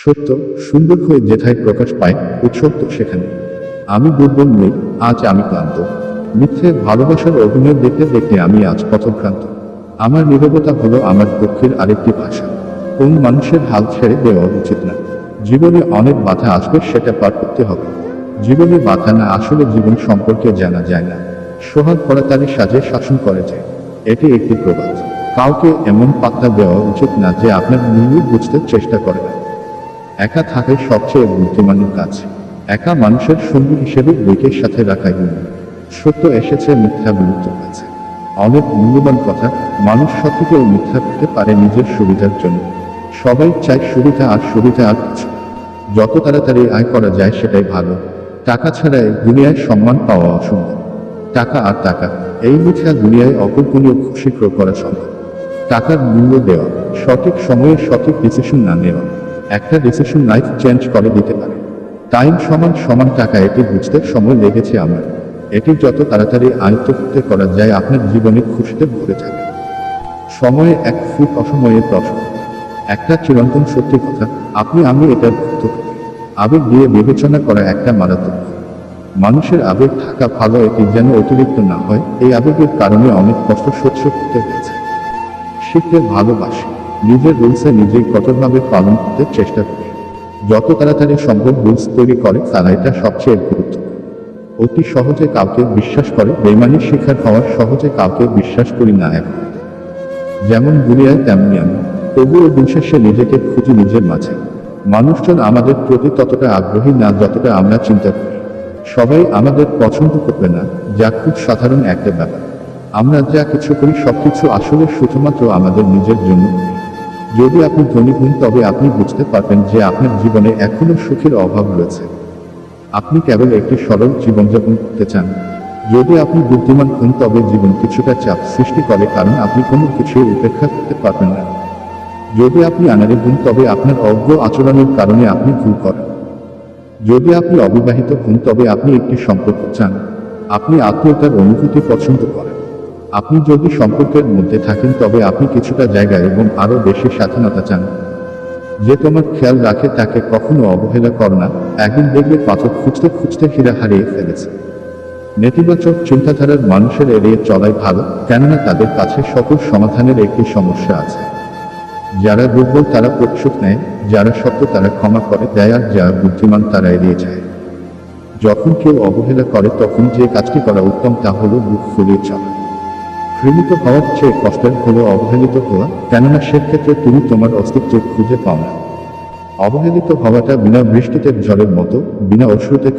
সত্য সুন্দর হয়ে যেথায় প্রকাশ পায় উৎসত্য সেখানে। আমি দুর্বল নই, আজ আমি ক্লান্ত। মিথ্যে ভালোবাসার অভিনয় দেখতে দেখতে আমি আজ পথভ্রান্ত। আমার নীরবতা হলো আমার দুঃখের আরেকটি ভাষা। কোন মানুষের হাল ছেড়ে দেওয়া উচিত না। জীবনে অনেক বাধা আসবে, সেটা পার করতে হবে। জীবনে বাধা না আসলে জীবন সম্পর্কে জানা যায় না। সোহাগ করা তারই সাজে শাসন করে যায়, এটি একটি প্রবাদ। কাউকে এমন পাত্তা দেওয়া উচিত না যে আপনার মূল্য বুঝতে চেষ্টা করে না। একা থাকাই সবচেয়ে বুদ্ধিমানের কাজ। একা মানুষের সঙ্গী হিসেবে বইকের সাথে রাখাই গুণ। সত্য এসেছে মিথ্যা বিলুপ্ত হয়েছে। অনেক মূল্যবান কথা মানুষ সত্যিকেও মিথ্যা করতে পারে নিজের সুবিধার জন্য। সবাই চায় সুবিধা আর সুবিধা আর কিছু। যত তাড়াতাড়ি আয় করা যায় সেটাই ভালো। টাকা ছাড়া এই দুনিয়ায় সম্মান পাওয়া অসম্ভব। টাকা আর টাকা, এই মিথ্যা দুনিয়ায় অকল্পনীয় খুশি ক্রয় করা সম্ভব। টাকার মূল্য দেওয়া, সঠিক সময়ে সঠিক ডিসিশন না নেওয়া। একটা ডিসিশন লাইফ চেঞ্জ করে দিতে পারে। টাইম সমান সমান টাকা, এটি বুঝতে সময় লেগেছে আমার। এটি যত তাড়াতাড়ি আয়ত্ত করতে করা যায় আপনার জীবনে খুশিতে ভরে থাকে। সময়ে এক ফুট, অসময়ে 10 ফুট। একটা চিরন্তন সত্যি কথা, আমি এটার ভুক্ত করি। আবেগ দিয়ে বিবেচনা করা একটা মারাত্মক ভুল। মানুষের আবেগ থাকা ভালো, এটি যেন অতিরিক্ত না হয়। এই আবেগের কারণে অনেক কষ্ট সহ্য করতে হয়েছে। শিখতে ভালোবাসি, নিজের রুলসে নিজেই কঠোরভাবে পালন করতে চেষ্টা করি। যত তাড়াতাড়ি সম্ভব রুলস তৈরি করে তারা, এটা সবচেয়ে গুরুত্বপূর্ণ। অতি সহজে কাউকে বিশ্বাস করে বেইমানির শিকার হওয়ার, সহজে কাউকে বিশ্বাস করি না এখন। যেমন দুনিয়ায় তেমনি আমি। তবুও দিন শেষে নিজেকে খুঁজি নিজের মাঝে। মানুষজন আমাদের প্রতি ততটা আগ্রহী না যতটা আমরা চিন্তা করি। সবাই আমাদের পছন্দ করবে না, যা খুব সাধারণ একটা ব্যাপার। আমরা যা কিছু করি সবকিছু আসলে শুধুমাত্র আমাদের নিজের জন্য করি। যদি আপনি ধনী হন তবে আপনি বুঝতে পারবেন যে আপনার জীবনে এখনো সুখের অভাব রয়েছে। আপনি কেবল একটি সরল জীবনযাপন করতে চান। যদি আপনি বুদ্ধিমান হন তবে জীবন কিছুটা চাপ সৃষ্টি করে, কারণ আপনি কোনো কিছুই উপেক্ষা করতে পারবেন না। যদি আপনি আনাড়ি হন তবে আপনার অজ্ঞ আচরণের কারণে আপনি ভুল করেন। যদি আপনি অবিবাহিত হন তবে আপনি একটি সম্পর্ক চান। আপনি আত্মীয়তার অনুভূতি পছন্দ করেন। আপনি যদি সম্পর্কের মধ্যে থাকেন তবে আপনি কিছুটা জায়গা এবং আরও বেশি স্বাধীনতা চান। যে তোমার খেয়াল রাখে তাকে কখনো অবহেলা কর না, একদিন দেখবে পাথর খুঁজতে খুঁজতে হীরা হারিয়ে ফেলেছে। নেতিবাচক চিন্তাধারার মানুষের এড়িয়ে চলাই ভালো, কেননা তাদের কাছে সকল সমাধানের একটি সমস্যা আছে। যারা দুর্বল তারা প্রতিশোধ নেয়, যারা সত্য তারা ক্ষমা করে দেয়, আর যারা বুদ্ধিমান তারা এড়িয়ে যায়। যখন কেউ অবহেলা করে তখন যে কাজটি করা উত্তম তা হলো বুক ফুলিয়ে চলা। ঘৃণিত হওয়ার চেয়ে কষ্টের হলো অবহেলিত হওয়া, কেননা সেক্ষেত্রে তুমি তোমার অস্তিত্ব খুঁজে পাও না। অবহেলিত হওয়াটা বিনা বৃষ্টিতে ঝড়ের মতো, বিনা অশ্রুতে